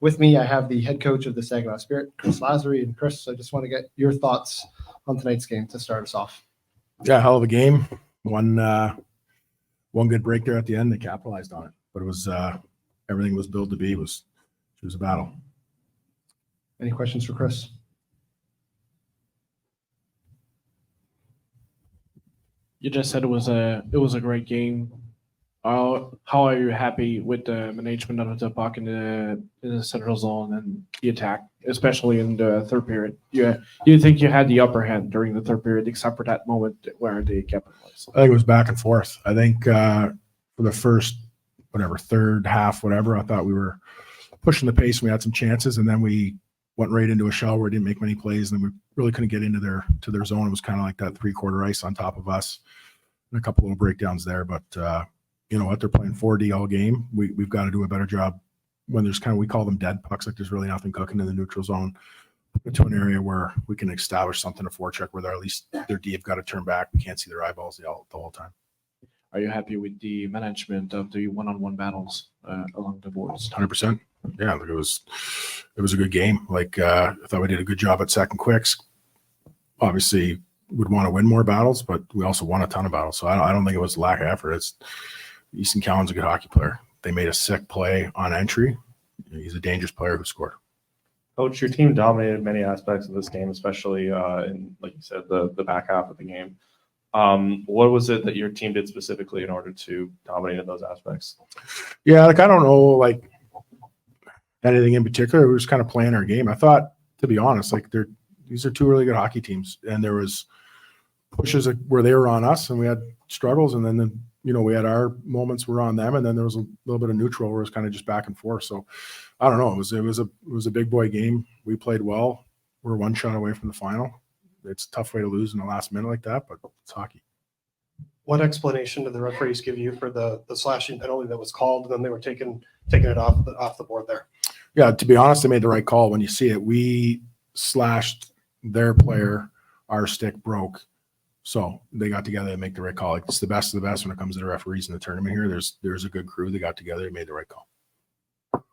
With me, I have the head coach of the Saginaw Spirit, Chris Lazary. And Chris, I just want to get your thoughts on tonight's game to start us off. Yeah, hell of a game. One good break there at the end. They capitalized on it, but it was everything was billed to be. It was a battle. Any questions for Chris? You just said it was a great game. How are you happy with the management of the puck in the central zone and the attack, especially in the third period? You think you had the upper hand during the third period, except for that moment where they capitalized? I think it was back and forth. I think for the first third half, I thought we were pushing the pace. And we had some chances, and then we went right into a shell where we didn't make many plays, and then we really couldn't get into their zone. It was kind of like that 3/4 ice on top of us, and a couple little breakdowns there. But you know what? They're playing 4D all game. We've got to do a better job when there's we call them dead pucks, like there's really nothing cooking in the neutral zone, to an area where we can establish something to forecheck where at least their D have got to turn back. We can't see their eyeballs the whole time. Are you happy with the management of the one-on-one battles along the boards? 100%. Yeah, it was a good game. I thought we did a good job at second quicks. Obviously, would want to win more battles, but we also won a ton of battles. So I don't think it was a lack of effort. It's Easton Callan's a good hockey player. They made a sick play on entry. He's a dangerous player who scored. Coach, your team dominated many aspects of this game, especially in, like you said, the back half of the game. What was it that your team did specifically in order to dominate in those aspects? Yeah, I don't know, anything in particular. We were just kind of playing our game. I thought, to be honest, these are two really good hockey teams, and there was pushes where they were on us, and we had struggles, and then we had our moments were on them, and then there was a little bit of neutral where it was kind of just back and forth. So I don't know. It was a big boy game. We played well. We're one shot away from the final. It's a tough way to lose in the last minute like that, but it's hockey. What explanation did the referees give you for the slashing penalty that was called, and then they were taking it off the board there? Yeah, to be honest, they made the right call. When you see it, we slashed their player, our stick broke. So they got together to make the right call. It's the best of the best when it comes to the referees in the tournament here. There's a good crew. They got together and made the right call.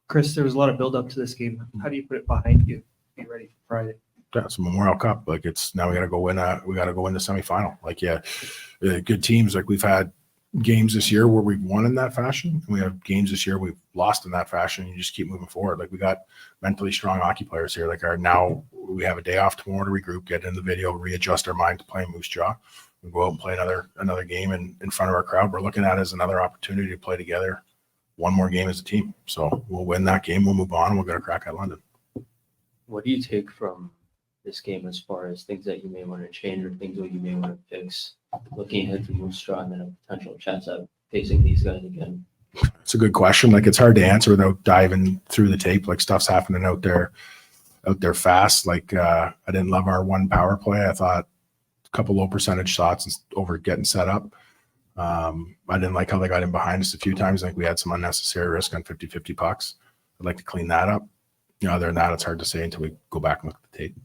Chris, there was a lot of build up to this game. How do you put it behind you? Be ready for Friday. Yeah, it's a Memorial Cup. It's now we got to go win. We got to go win the semifinal. Good teams. We've had games this year where we've won in that fashion, and we have games this year we've lost in that fashion. You just keep moving forward. We got mentally strong hockey players here. Now we have a day off tomorrow to regroup, get in the video, readjust our mind to playing Moose Jaw. We go out and play another game in front of our crowd. We're looking at it as another opportunity to play together one more game as a team. So we'll win that game. We'll move on, and we'll get a crack at London. What do you take from this game as far as things that you may want to change or things that you may want to fix, looking ahead to Moose Jaw and then a potential chance at facing these guys again? It's a good question. It's hard to answer without diving through the tape. Stuff's happening out there fast. I didn't love our one power play. I thought a couple low percentage shots over getting set up. I didn't like how they got in behind us a few times. I think we had some unnecessary risk on 50-50 pucks. I'd like to clean that up. Other than that, it's hard to say until we go back and look at the tape.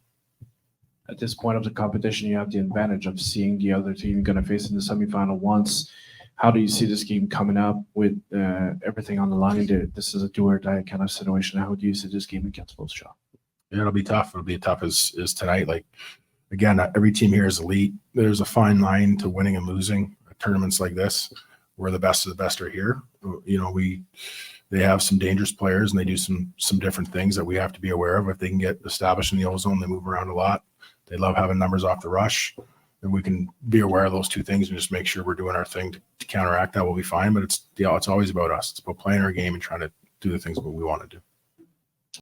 At this point of the competition, you have the advantage of seeing the other team you're going to face in the semifinal once. How do you see this game coming up with everything on the line? This is a do or die kind of situation. How do you see this game against Moose Jaw? Yeah, it'll be tough. It'll be tough as tonight. Again, every team here is elite. There's a fine line to winning and losing at tournaments like this, where the best of the best are here. They have some dangerous players, and they do some different things that we have to be aware of. If they can get established in the ozone, they move around a lot. They love having numbers off the rush, and we can be aware of those two things and just make sure we're doing our thing to counteract that. We'll be fine. But it's always about us. It's about playing our game and trying to do the things that we want to do.